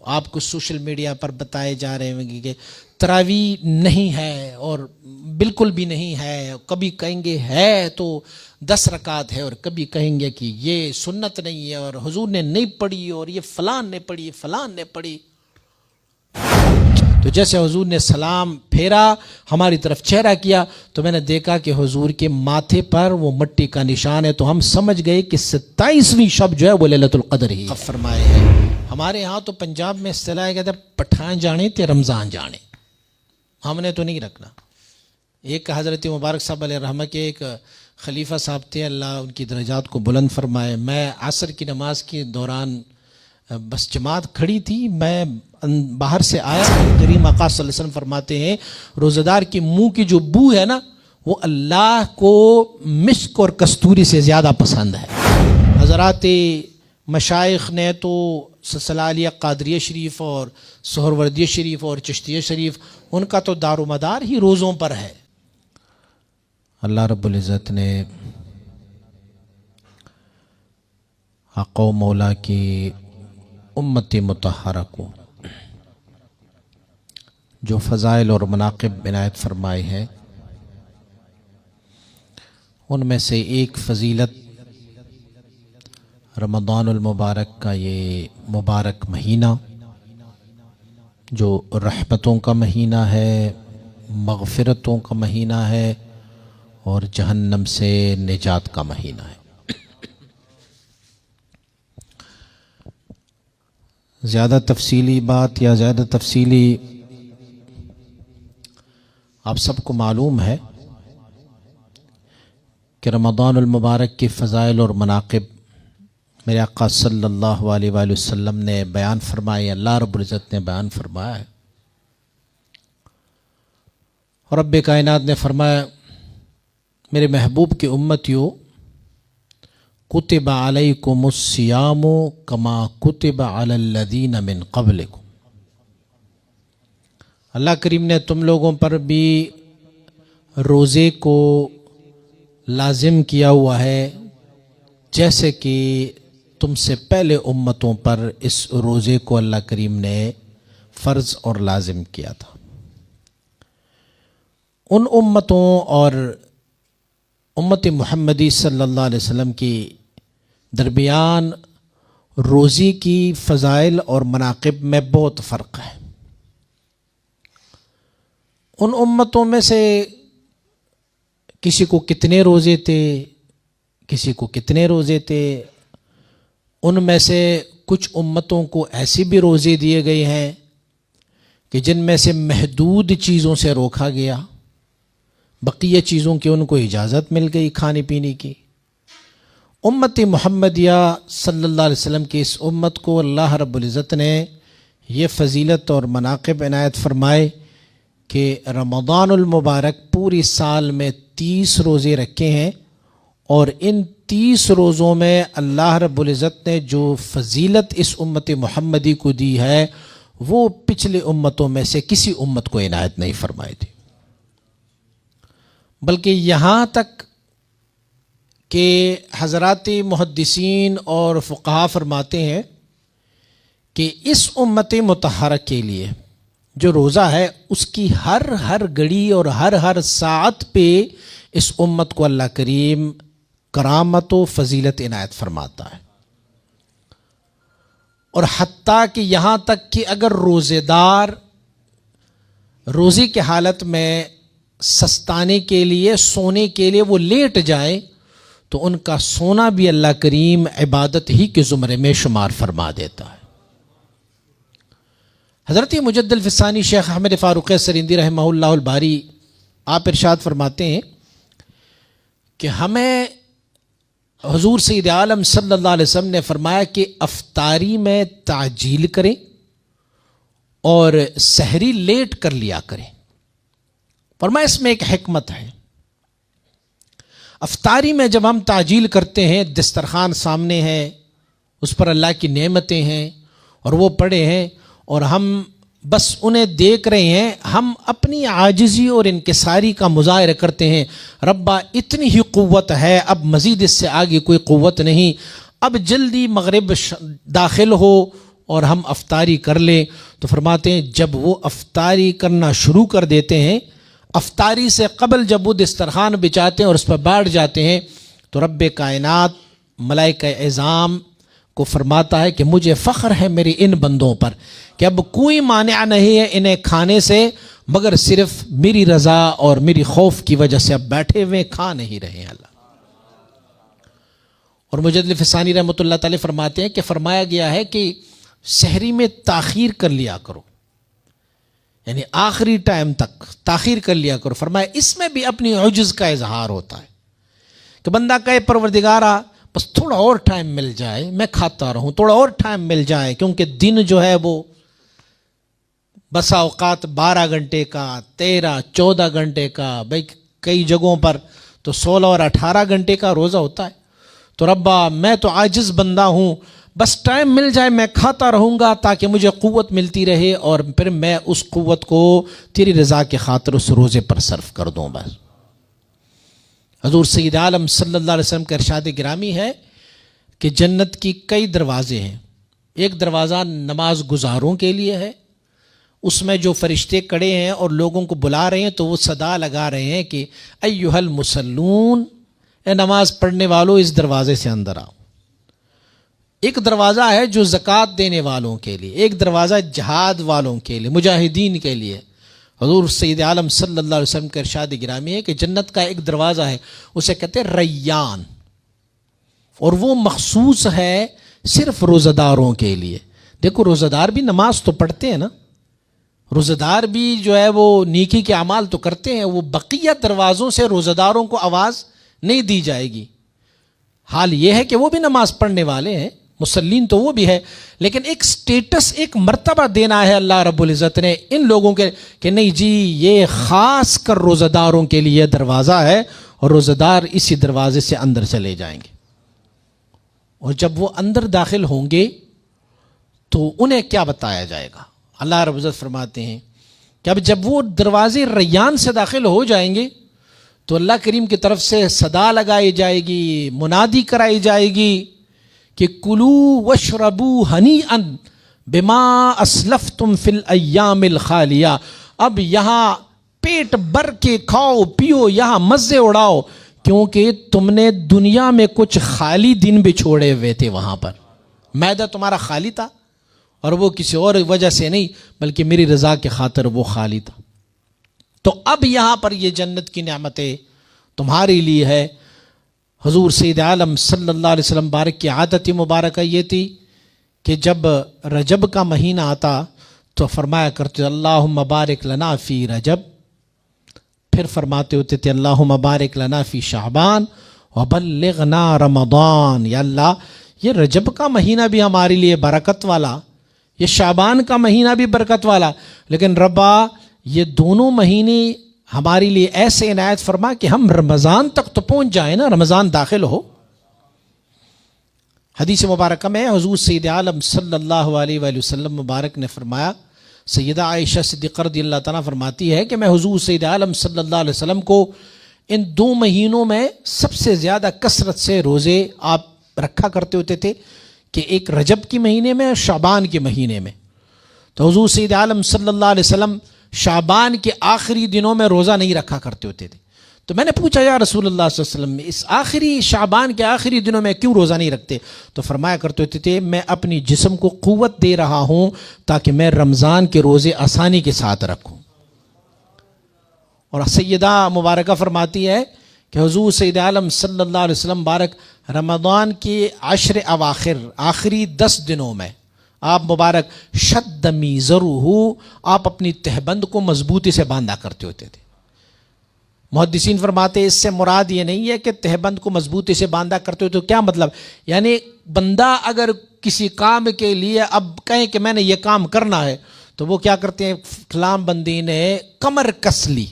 آپ کو social media پر بتائے جا رہے ہیں کہ تراویح نہیں ہے اور بالکل بھی نہیں ہے، کبھی کہیں گے ہے تو 10 رکعت ہے اور کبھی کہیں گے کہ یہ سنت نہیں ہے اور حضور نے نہیں پڑھی اور یہ فلان نے پڑھی فلان نے پڑھی. تو جیسے حضور نے سلام پھیرا ہماری طرف چہرہ کیا تو میں نے دیکھا کہ حضور کے ماتھے پر وہ مٹی کا نشان ہے، تو ہم سمجھ گئے کہ 27ویں شب جو ہے وہ لیلۃ القدر ہی فرمائے ہیں. ہمارے ہاں تو پنجاب میں اصطلاح کہتے ہیں پٹھان جانے تے رمضان جانے، ہم نے تو نہیں رکھنا. ایک حضرت مبارک صاحب علیہ رحمہ کے ایک خلیفہ صاحب تھے، اللہ ان کی درجات کو بلند فرمائے. میں عصر کی نماز کے دوران بس جماعت کھڑی تھی، میں باہر سے آیا، کریم آقا صلی اللہ علیہ وسلم فرماتے ہیں روزہ دار کے منہ کی جو بو ہے نا وہ اللہ کو مسک اور کستوری سے زیادہ پسند ہے. حضرات مشائخ نے تو سلسلہ علیہ قادریہ شریف اور سہروردیہ شریف اور چشتیہ شریف ان کا تو دار و مدار ہی روزوں پر ہے. اللہ رب العزت نے آقا و مولا کی امت مطہرہ کو جو فضائل اور مناقب عنایت فرمائے ہیں ان میں سے ایک فضیلت رمضان المبارک کا یہ مبارک مہینہ جو رحمتوں کا مہینہ ہے، مغفرتوں کا مہینہ ہے اور جہنم سے نجات کا مہینہ ہے. زیادہ تفصیلی بات یا زیادہ تفصیلی آپ سب کو معلوم ہے کہ رمضان المبارک کی فضائل اور مناقب میرے آقا صلی اللہ علیہ وآلہ وسلم نے بیان فرمائے، اللہ رب العزت نے بیان فرمایا ہے. رب کائنات نے فرمایا میرے محبوب کی امتیوں کتب علیکم الصیام کما کتب علی الذین من قبلکم. اللہ کریم نے تم لوگوں پر بھی روزے کو لازم کیا ہوا ہے جیسے کہ تم سے پہلے امتوں پر اس روزے کو اللہ کریم نے فرض اور لازم کیا تھا. ان امتوں اور امت محمدی صلی اللہ علیہ وسلم کی درمیان روزی کی فضائل اور مناقب میں بہت فرق ہے. ان امتوں میں سے کسی کو کتنے روزے تھے، کسی کو کتنے روزے تھے. ان میں سے کچھ امتوں کو ایسی بھی روزے دیے گئے ہیں کہ جن میں سے محدود چیزوں سے روکا گیا، بقیہ چیزوں کی ان کو اجازت مل گئی کھانے پینے کی. امت محمدیہ صلی اللہ علیہ وسلم کی اس امت کو اللہ رب العزت نے یہ فضیلت اور مناقب عنایت فرمائے کہ رمضان المبارک پوری سال میں 30 روزے رکھے ہیں اور ان 30 روزوں میں اللہ رب العزت نے جو فضیلت اس امت محمدی کو دی ہے وہ پچھلے امتوں میں سے کسی امت کو عنایت نہیں فرمائی تھی. بلکہ یہاں تک کہ حضرات محدثین اور فقہا فرماتے ہیں کہ اس امت مطہرہ کے لیے جو روزہ ہے اس کی ہر گھڑی اور ہر ساعت پہ اس امت کو اللہ کریم کرامت و فضیلت عنایت فرماتا ہے. اور حتیٰ کہ یہاں تک کہ اگر روزے دار روزے کی حالت میں سستانے کے لیے سونے کے لیے وہ لیٹ جائے تو ان کا سونا بھی اللہ کریم عبادت ہی کے زمرے میں شمار فرما دیتا ہے. حضرت مجدد الفسانی شیخ احمد فاروق سرندی رحمہ اللہ الباری آپ ارشاد فرماتے ہیں کہ ہمیں حضور سید عالم صلی اللہ علیہ وسلم نے فرمایا کہ افطاری میں تعجیل کریں اور سحری لیٹ کر لیا کریں. فرمایا اس میں ایک حکمت ہے. افطاری میں جب ہم تعجیل کرتے ہیں دسترخوان سامنے ہے، اس پر اللہ کی نعمتیں ہیں اور وہ پڑے ہیں اور ہم بس انہیں دیکھ رہے ہیں، ہم اپنی عاجزی اور انکساری کا مظاہرہ کرتے ہیں، ربا اتنی ہی قوت ہے، اب مزید اس سے آگے کوئی قوت نہیں، اب جلدی مغرب داخل ہو اور ہم افطاری کر لیں. تو فرماتے ہیں جب وہ افطاری کرنا شروع کر دیتے ہیں، افطاری سے قبل جب وہ دسترخوان بچاتے ہیں اور اس پر بیٹھ جاتے ہیں، تو رب کائنات ملائکہ اعظام کو فرماتا ہے کہ مجھے فخر ہے میری ان بندوں پر کہ اب کوئی مانع نہیں ہے انہیں کھانے سے، مگر صرف میری رضا اور میری خوف کی وجہ سے اب بیٹھے ہوئے کھا نہیں رہے ہیں. اللہ اور مجدد فسانی رحمۃ اللہ تعالی فرماتے ہیں کہ فرمایا گیا ہے کہ سحری میں تاخیر کر لیا کرو، یعنی آخری ٹائم تک تاخیر کر لیا کرو. فرمایا اس میں بھی اپنی عجز کا اظہار ہوتا ہے کہ بندہ کہے پروردگارا بس تھوڑا اور ٹائم مل جائے میں کھاتا رہوں، تھوڑا اور ٹائم مل جائے، کیونکہ دن جو ہے وہ بسا اوقات 12 گھنٹے کا، 13 14 گھنٹے کا، بھائی کئی جگہوں پر تو 16 اور 18 گھنٹے کا روزہ ہوتا ہے. تو ربا میں تو عاجز بندہ ہوں، بس ٹائم مل جائے میں کھاتا رہوں گا تاکہ مجھے قوت ملتی رہے اور پھر میں اس قوت کو تیری رضا کے خاطر اس روزے پر صرف کر دوں. بس حضور سید عالم صلی اللہ علیہ وسلم کا ارشاد گرامی ہے کہ جنت کی کئی دروازے ہیں. ایک دروازہ نماز گزاروں کے لیے ہے، اس میں جو فرشتے کڑے ہیں اور لوگوں کو بلا رہے ہیں تو وہ صدا لگا رہے ہیں کہ ایھا المصلون، اے نماز پڑھنے والوں اس دروازے سے اندر آؤ. ایک دروازہ ہے جو زکوٰۃ دینے والوں کے لیے، ایک دروازہ جہاد والوں کے لیے، مجاہدین کے لیے. حضور سید عالم صلی اللہ علیہ وسلم کا ارشاد گرامی ہے کہ جنت کا ایک دروازہ ہے، اسے کہتے ہیں ریان، اور وہ مخصوص ہے صرف روزہ داروں کے لیے. دیکھو روزہ دار بھی نماز تو پڑھتے ہیں نا، روزہ دار بھی جو ہے وہ نیکی کے اعمال تو کرتے ہیں، وہ بقیہ دروازوں سے روزہ داروں کو آواز نہیں دی جائے گی. حال یہ ہے کہ وہ بھی نماز پڑھنے والے ہیں، مسلین تو وہ بھی ہے، لیکن ایک سٹیٹس، ایک مرتبہ دینا ہے اللہ رب العزت نے ان لوگوں کے کہ نہیں جی یہ خاص کر روزہ داروں کے لیے دروازہ ہے اور روزہ دار اسی دروازے سے اندر چلے جائیں گے. اور جب وہ اندر داخل ہوں گے تو انہیں کیا بتایا جائے گا؟ اللہ رب العزت فرماتے ہیں کہ اب جب وہ دروازے ریان سے داخل ہو جائیں گے تو اللہ کریم کی طرف سے صدا لگائی جائے گی، منادی کرائی جائے گی کہ کلو وشربو ہنیئا بما اسلفتم فی الایام الخالیہ. اب یہاں پیٹ بھر کے کھاؤ پیو، یہاں مزے اڑاؤ، کیونکہ تم نے دنیا میں کچھ خالی دن بھی چھوڑے ہوئے تھے. وہاں پر معدہ تمہارا خالی تھا، اور وہ کسی اور وجہ سے نہیں بلکہ میری رضا کے خاطر وہ خالی تھا. تو اب یہاں پر یہ جنت کی نعمتیں تمہارے لیے ہے. حضور سید عالم صلی اللہ علیہ وسلم بارک کی عادت مبارکہ یہ تھی کہ جب رجب کا مہینہ آتا تو فرمایا کرتے اللہم بارک لنا فی رجب، پھر فرماتے ہوتے تھے اللہم بارک لنا فی شعبان وبلغنا رمضان. یا اللہ یہ رجب کا مہینہ بھی ہمارے لیے برکت والا، یہ شعبان کا مہینہ بھی برکت والا، لیکن ربا یہ دونوں مہینے ہمارے لیے ایسے عنایت فرما کہ ہم رمضان تک تو پہنچ جائیں نا، رمضان داخل ہو. حدیث مبارکہ میں حضور سید عالم صلی اللہ علیہ وآلہ وسلم مبارک نے فرمایا، سیدہ عائشہ صدیقہ رضی اللہ تعالیٰ فرماتی ہے کہ میں حضور سید عالم صلی اللہ علیہ وسلم کو ان 2 مہینوں میں سب سے زیادہ کثرت سے روزے آپ رکھا کرتے ہوتے تھے، کہ ایک رجب کے مہینے میں اور شعبان کے مہینے میں. تو حضور سید عالم صلی اللہ علیہ وسلم شعبان کے آخری دنوں میں روزہ نہیں رکھا کرتے ہوتے تھے. تو میں نے پوچھا یا رسول اللہ صلی اللہ علیہ وسلم اس آخری شعبان کے آخری دنوں میں کیوں روزہ نہیں رکھتے؟ تو فرمایا کرتے ہوتے تھے میں اپنی جسم کو قوت دے رہا ہوں تاکہ میں رمضان کے روزے آسانی کے ساتھ رکھوں. اور سیدہ مبارکہ فرماتی ہے کہ حضور سید عالم صلی اللہ علیہ وسلم بارک رمضان کے 10 اواخر آخری 10 دنوں میں آپ مبارک شد میزرہ، آپ اپنی تہبند کو مضبوطی سے باندھا کرتے ہوتے تھے. محدثین فرماتے اس سے مراد یہ نہیں ہے کہ تہبند کو مضبوطی سے باندھا کرتے ہوتے، تو کیا مطلب؟ یعنی بندہ اگر کسی کام کے لیے اب کہیں کہ میں نے یہ کام کرنا ہے تو وہ کیا کرتے ہیں، فلاں بندی نے کمر کس لی.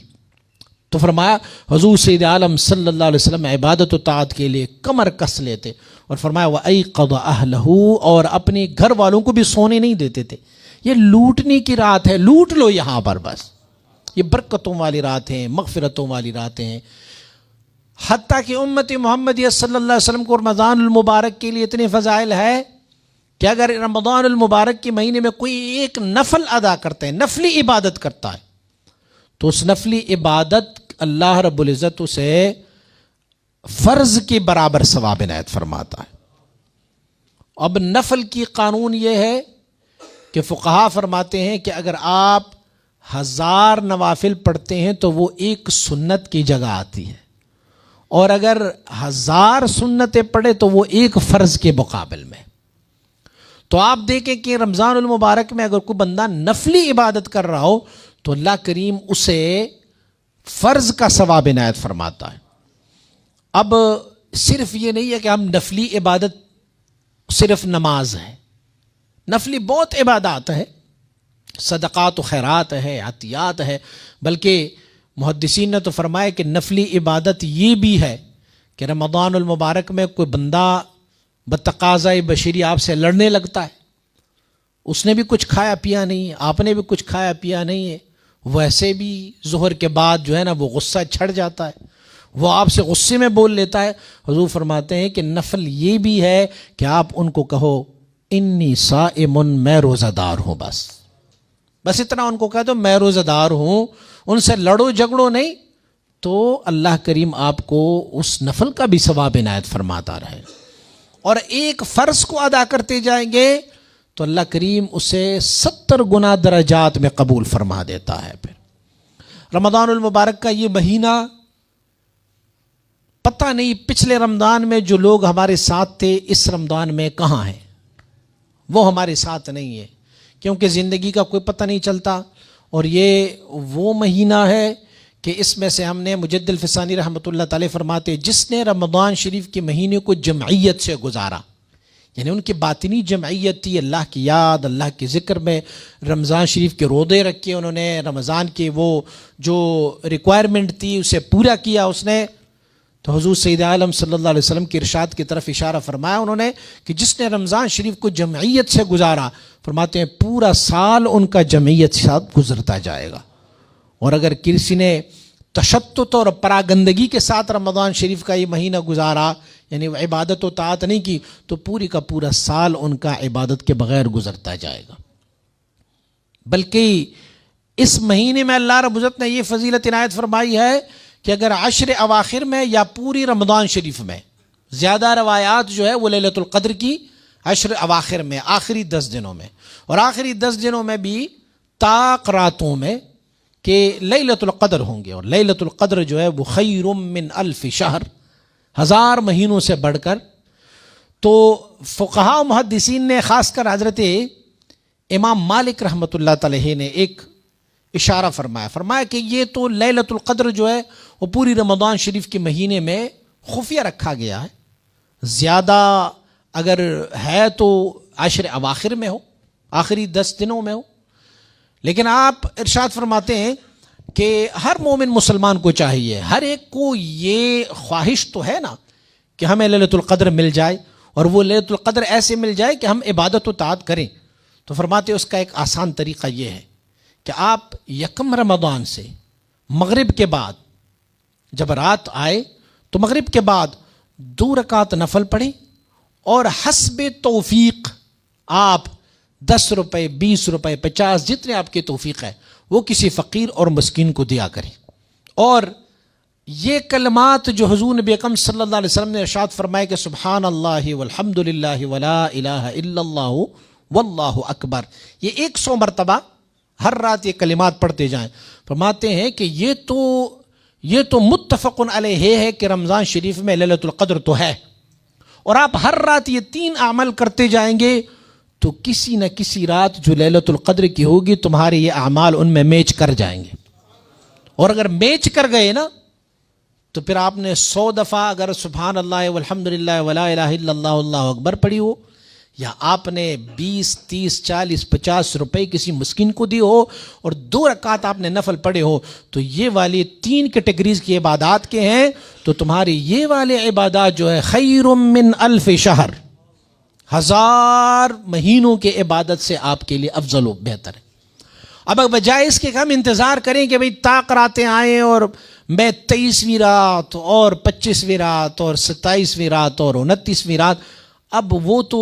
تو فرمایا حضور سید عالم صلی اللہ علیہ وسلم عبادت و طاعت کے لیے کمر کس لیتے، اور فرمایا وَأَيْقَظَ أَهْلَهُ، اور اپنے گھر والوں کو بھی سونے نہیں دیتے تھے. یہ لوٹنے کی رات ہے، لوٹ لو یہاں پر، بس یہ برکتوں والی رات ہیں، مغفرتوں والی راتیں ہیں. حتیٰ کہ امت محمدیہ صلی اللہ علیہ وسلم کو رمضان المبارک کے لیے اتنے فضائل ہے کہ اگر رمضان المبارک کے مہینے میں کوئی ایک نفل ادا کرتا ہے، نفلی عبادت کرتا ہے، تو اس نفلی عبادت اللہ رب العزت اسے فرض کے برابر ثواب عنایت فرماتا ہے۔ اب نفل کی قانون یہ ہے کہ فقہا فرماتے ہیں کہ اگر آپ 1000 نوافل پڑھتے ہیں تو وہ ایک سنت کی جگہ آتی ہے، اور اگر 1000 سنتیں پڑھے تو وہ ایک فرض کے مقابل میں۔ تو آپ دیکھیں کہ رمضان المبارک میں اگر کوئی بندہ نفلی عبادت کر رہا ہو تو اللہ کریم اسے فرض کا ثواب عنایت فرماتا ہے۔ اب صرف یہ نہیں ہے کہ ہم نفلی عبادت صرف نماز ہے، نفلی بہت عبادات ہے، صدقات و خیرات ہے، عطیات ہے، بلکہ محدثین نے تو فرمایا کہ نفلی عبادت یہ بھی ہے کہ رمضان المبارک میں کوئی بندہ بتقاضۂ بشری آپ سے لڑنے لگتا ہے، اس نے بھی کچھ کھایا پیا نہیں ہے، آپ نے بھی کچھ کھایا پیا نہیں ہے، ویسے بھی ظہر کے بعد جو ہے نا وہ غصہ چھڑ جاتا ہے، وہ آپ سے غصے میں بول لیتا ہے۔ حضور فرماتے ہیں کہ نفل یہ بھی ہے کہ آپ ان کو کہو انی صائم، میں روزہ دار ہوں، بس اتنا ان کو کہہ دو میں روزہ دار ہوں، ان سے لڑو جھگڑو نہیں، تو اللہ کریم آپ کو اس نفل کا بھی ثواب عنایت فرماتا رہے۔ اور ایک فرض کو ادا کرتے جائیں گے تو اللہ کریم اسے 70 گنا درجات میں قبول فرما دیتا ہے۔ پھر رمضان المبارک کا یہ مہینہ، پتہ نہیں پچھلے رمضان میں جو لوگ ہمارے ساتھ تھے اس رمضان میں کہاں ہیں، وہ ہمارے ساتھ نہیں ہے، کیونکہ زندگی کا کوئی پتہ نہیں چلتا۔ اور یہ وہ مہینہ ہے کہ اس میں سے ہم نے مجد الفسانی رحمۃ اللہ تعالی فرماتے جس نے رمضان شریف کے مہینے کو جمعیت سے گزارا، یعنی ان کی باطنی جمعیت تھی، اللہ کی یاد، اللہ کے ذکر میں رمضان شریف کے روزے رکھے، انہوں نے رمضان کے وہ جو ریکوائرمنٹ تھی اسے پورا کیا اس نے، تو حضور سید عالم صلی اللہ علیہ وسلم کے ارشاد کی طرف اشارہ فرمایا انہوں نے کہ جس نے رمضان شریف کو جمعیت سے گزارا، فرماتے ہیں پورا سال ان کا جمعیت کے ساتھ گزرتا جائے گا۔ اور اگر کسی نے تشتت اور پراگندگی کے ساتھ رمضان شریف کا یہ مہینہ گزارا، یعنی عبادت و طاعت نہیں کی، تو پوری کا پورا سال ان کا عبادت کے بغیر گزرتا جائے گا۔ بلکہ اس مہینے میں اللہ رب العزت نے یہ فضیلت عنایت فرمائی ہے کہ اگر عشر اواخر میں یا پوری رمضان شریف میں، زیادہ روایات جو ہے وہ لیلۃ القدر کی عشر اواخر میں، آخری 10 دنوں میں، اور آخری 10 دنوں میں بھی طاق راتوں میں کہ لیلۃ القدر ہوں گے، اور لیلۃ القدر جو ہے وہ خیر من 1000 شہر، 1000 مہینوں سے بڑھ کر۔ تو فقہاء و محدثین نے خاص کر حضرت امام مالک رحمۃ اللہ علیہ نے ایک اشارہ فرمایا کہ یہ تو لیلۃ القدر جو ہے وہ پوری رمضان شریف کے مہینے میں خفیہ رکھا گیا ہے، زیادہ اگر ہے تو عشر اواخر میں ہو، آخری 10 دنوں میں ہو، لیکن آپ ارشاد فرماتے ہیں کہ ہر مومن مسلمان کو چاہیے، ہر ایک کو یہ خواہش تو ہے نا کہ ہمیں لیلۃ القدر مل جائے، اور وہ لیلۃ القدر ایسے مل جائے کہ ہم عبادت و طاعت کریں۔ تو فرماتے اس کا ایک آسان طریقہ یہ ہے کہ آپ 1 رمضان سے مغرب کے بعد جب رات آئے تو مغرب کے بعد 2 رکعت نفل پڑھیں، اور حسب توفیق آپ 10 روپے 20 روپے 50 جتنے آپ کی توفیق ہے وہ کسی فقیر اور مسکین کو دیا کریں۔ اور یہ کلمات جو حضور نبی اکرم صلی اللہ علیہ وسلم نے ارشاد فرمائے کہ سبحان اللہ والحمد للہ ولا الہ الا اللہ واللہ اکبر، یہ 100 مرتبہ ہر رات یہ کلمات پڑھتے جائیں۔ فرماتے ہیں کہ یہ تو متفق علیہ ہے کہ رمضان شریف میں لیلۃ القدر تو ہے، اور آپ ہر رات یہ 3 اعمال کرتے جائیں گے تو کسی نہ کسی رات جو لیلۃ القدر کی ہوگی تمہارے یہ اعمال ان میں میچ کر جائیں گے، اور اگر میچ کر گئے نا تو پھر آپ نے 100 دفعہ اگر سبحان اللہ والحمد للہ ولا الہ الا اللہ واللہ اکبر پڑھی ہو، یا آپ نے 20 30 40 50 روپے کسی مسکین کو دی ہو، اور 2 رکعت آپ نے نفل پڑھے ہو، تو یہ والی 3 کیٹیگریز کی عبادات کے ہیں، تو تمہاری یہ والے عبادات جو ہے خیر من 1000 شہر، 1000 مہینوں کے عبادت سے آپ کے لیے افضل و بہتر ہے۔ اب بجائے اس کے ہم انتظار کریں کہ بھئی طاق راتیں آئیں اور میں 23ویں رات اور 25ویں رات اور 27ویں رات اور 29ویں رات، اب وہ تو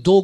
2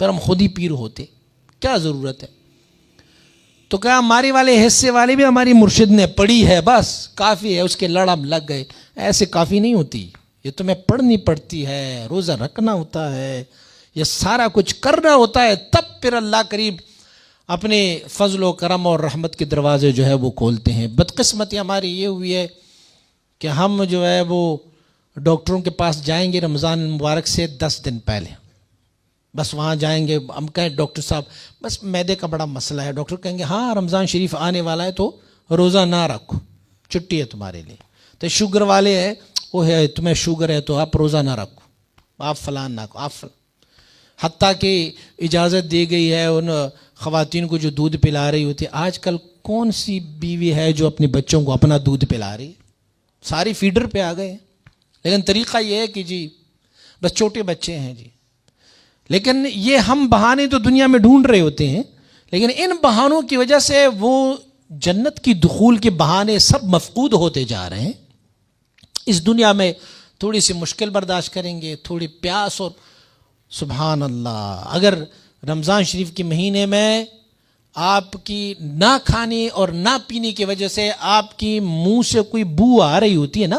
پھر ہم خود ہی پیر ہوتے، کیا ضرورت ہے؟ تو کہا ہماری والے حصے والے بھی ہماری مرشد نے پڑھی ہے، بس کافی ہے، اس کے لڑ ہم لگ گئے. ایسے کافی نہیں ہوتی، یہ تمہیں پڑھنی پڑتی ہے، روزہ رکھنا ہوتا ہے، یہ سارا کچھ کرنا ہوتا ہے، تب پھر اللہ کریم اپنے فضل و کرم اور رحمت کے دروازے جو ہے وہ کھولتے ہیں. بدقسمتی ہماری یہ ہوئی ہے کہ ہم جو ہے وہ ڈاکٹروں کے پاس جائیں گے رمضان المبارک سے 10 دن پہلے، بس وہاں جائیں گے، ہم کہیں ڈاکٹر صاحب بس معدے کا بڑا مسئلہ ہے، ڈاکٹر کہیں گے ہاں رمضان شریف آنے والا ہے تو روزہ نہ رکھو، چھٹی ہے تمہارے لیے. تو شوگر والے ہیں، وہ ہے تمہیں شوگر ہے تو آپ روزہ نہ رکھو، آپ فلان نہ کو، آپ فلان. حتیٰ کہ اجازت دی گئی ہے ان خواتین کو جو دودھ پلا رہی ہوتی ہے. آج کل کون سی بیوی ہے جو اپنے بچوں کو اپنا دودھ پلا رہی ہے؟ ساری فیڈر پہ آ گئے ہیں. لیکن طریقہ یہ ہے کہ جی بس چھوٹے بچے ہیں جی. لیکن یہ ہم بہانے تو دنیا میں ڈھونڈ رہے ہوتے ہیں، لیکن ان بہانوں کی وجہ سے وہ جنت کی دخول کے بہانے سب مفقود ہوتے جا رہے ہیں. اس دنیا میں تھوڑی سی مشکل برداشت کریں گے، تھوڑی پیاس، اور سبحان اللہ اگر رمضان شریف کے مہینے میں آپ کی نہ کھانے اور نہ پینے کی وجہ سے آپ کی منہ سے کوئی بو آ رہی ہوتی ہے نا،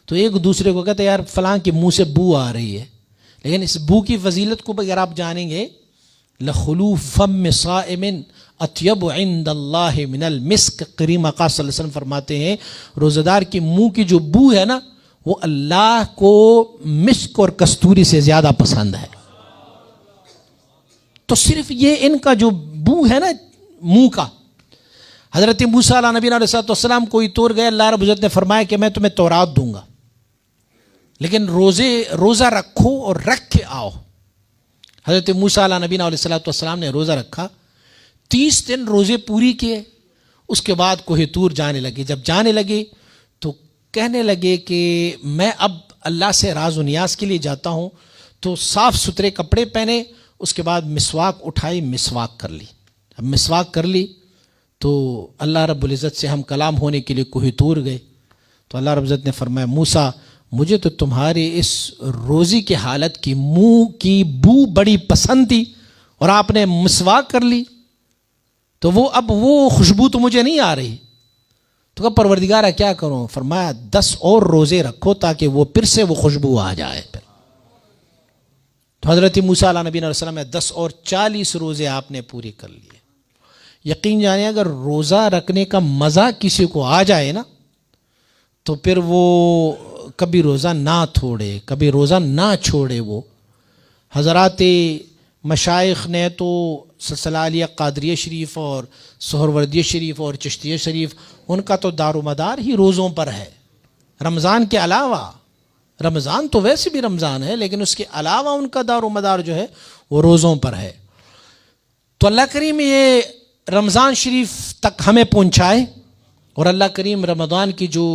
تو ایک دوسرے کو کہتے ہیں یار فلاں کے منہ سے بو آ رہی ہے. لیکن اس بو کی فضیلت کو اگر آپ جانیں گے، لخلو فم صائم اطیب عند اللہ من المسک، کریم آقا صلی اللہ علیہ وسلم فرماتے ہیں روزہ دار کے منہ کی جو بو ہے نا وہ اللہ کو مسک اور کستوری سے زیادہ پسند ہے. تو صرف یہ ان کا جو بو ہے نا منہ کا. حضرت موسیٰ علیہ نبی علیہ السلام کوئی طور گئے، اللہ رب العزت نے فرمایا کہ میں تمہیں تورات دوں گا، لیکن روزہ رکھو اور رکھ کے آؤ. حضرت موسیٰ علیہ نبی علیہ السلام نے روزہ رکھا، 30 دن روزے پوری کیے. اس کے بعد کوہ طور جانے لگے. جب جانے لگے تو کہنے لگے کہ میں اب اللہ سے راز و نیاز کے لیے جاتا ہوں. تو صاف ستھرے کپڑے پہنے، اس کے بعد مسواک اٹھائی، مسواک کر لی. اب مسواک کر لی تو اللہ رب العزت سے ہم کلام ہونے کے لیے کوہ طور گئے. تو اللہ رب العزت نے فرمایا موسیٰ مجھے تو تمہاری اس روزی کی حالت کی منہ کی بو بڑی پسند تھی اور آپ نے مسواک کر لی، تو اب وہ خوشبو تو مجھے نہیں آ رہی. تو کہا پروردگارہ کیا کروں؟ فرمایا 10 اور روزے رکھو تاکہ وہ پھر سے وہ خوشبو آ جائے. پھر تو حضرت موسیٰ علیہ نبی علیہ السلام نے 10 اور 40 روزے آپ نے پورے کر لیے. یقین جانیں اگر روزہ رکھنے کا مزہ کسی کو آ جائے نا تو پھر وہ کبھی روزہ نہ توڑے، کبھی روزہ نہ چھوڑے. وہ حضرات مشائخ نے تو سلسلہ علیہ قادریہ شریف اور سہروردیہ شریف اور چشتیہ شریف، ان کا تو دار و مدار ہی روزوں پر ہے. رمضان کے علاوہ، رمضان تو ویسے بھی رمضان ہے لیکن اس کے علاوہ ان کا دار و مدار جو ہے وہ روزوں پر ہے. تو اللہ کریم یہ رمضان شریف تک ہمیں پہنچائے، اور اللہ کریم رمضان کی جو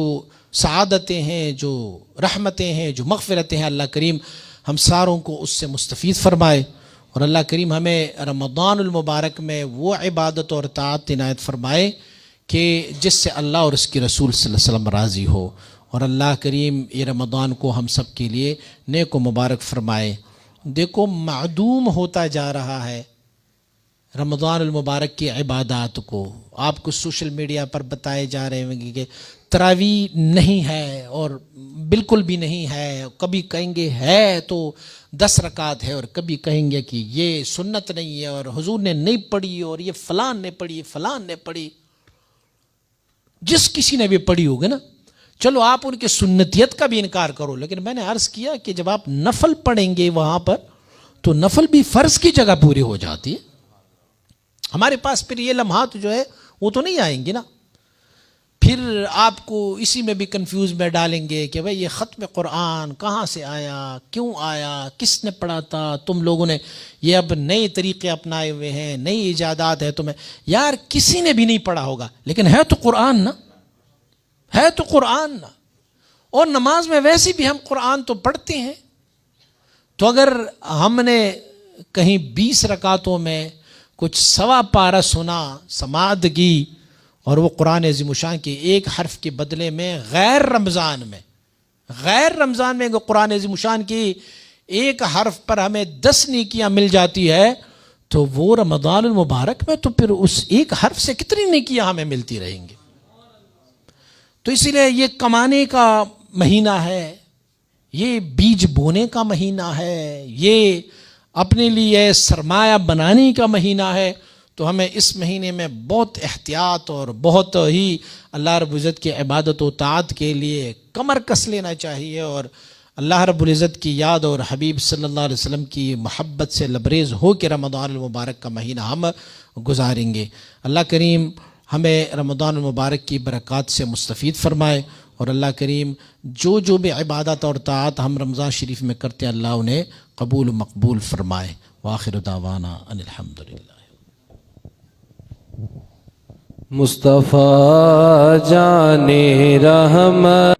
سعادتیں ہیں، جو رحمتیں ہیں، جو مغفرتیں ہیں، اللہ کریم ہم ساروں کو اس سے مستفید فرمائے. اور اللہ کریم ہمیں رمضان المبارک میں وہ عبادت اور طاعت عنایت فرمائے کہ جس سے اللہ اور اس کی رسول صلی اللہ علیہ وسلم راضی ہو. اور اللہ کریم یہ رمضان کو ہم سب کے لیے نیک و مبارک فرمائے. دیکھو معدوم ہوتا جا رہا ہے رمضان المبارک کی عبادات کو. آپ کو سوشل میڈیا پر بتائے جا رہے ہیں کہ تراویح نہیں ہے اور بالکل بھی نہیں ہے. کبھی کہیں گے ہے تو 10 رکعت ہے، اور کبھی کہیں گے کہ یہ سنت نہیں ہے اور حضور نے نہیں پڑھی اور یہ فلان نے پڑھی، فلان نے پڑھی. جس کسی نے بھی پڑھی ہوگی نا، چلو آپ ان کی سنتیت کا بھی انکار کرو، لیکن میں نے عرض کیا کہ جب آپ نفل پڑھیں گے وہاں پر تو نفل بھی فرض کی جگہ پوری ہو جاتی ہے. ہمارے پاس پھر یہ لمحات جو ہے وہ تو نہیں آئیں گی نا. پھر آپ کو اسی میں بھی کنفیوز میں ڈالیں گے کہ بھئی یہ ختم قرآن کہاں سے آیا، کیوں آیا، کس نے پڑھا تھا، تم لوگوں نے یہ اب نئے طریقے اپنائے ہوئے ہیں، نئی ایجادات ہے تمہیں. یار کسی نے بھی نہیں پڑھا ہوگا لیکن ہے تو قرآن نا، ہے تو قرآن نا. اور نماز میں ویسے بھی ہم قرآن تو پڑھتے ہیں. تو اگر ہم نے کہیں 20 رکعتوں میں کچھ سوا پارہ سنا، سماعت کی، اور وہ قرآن عظیم الشان کے ایک حرف کے بدلے میں غیر رمضان میں اگر قرآن عظیم الشان کی ایک حرف پر ہمیں 10 نیکیاں مل جاتی ہے تو وہ رمضان المبارک میں تو پھر اس ایک حرف سے کتنی نیکیاں ہمیں ملتی رہیں گی. تو اسی لیے یہ کمانے کا مہینہ ہے, یہ بیج بونے کا مہینہ ہے, یہ اپنے لیے سرمایہ بنانے کا مہینہ ہے. تو ہمیں اس مہینے میں بہت احتیاط اور بہت ہی اللہ رب العزت کی عبادت و طاعت کے لیے کمر کس لینا چاہیے, اور اللہ رب العزت کی یاد اور حبیب صلی اللہ علیہ وسلم کی محبت سے لبریز ہو کے رمضان المبارک کا مہینہ ہم گزاریں گے. اللہ کریم ہمیں رمضان المبارک کی برکات سے مستفید فرمائے, اور اللہ کریم جو بھی عبادت اور طاعت ہم رمضان شریف میں کرتے ہیں اللہ انہیں قبول و مقبول فرمائے. وآخر دعوانا ان الحمدللہ. مصطفیٰ جان رحمت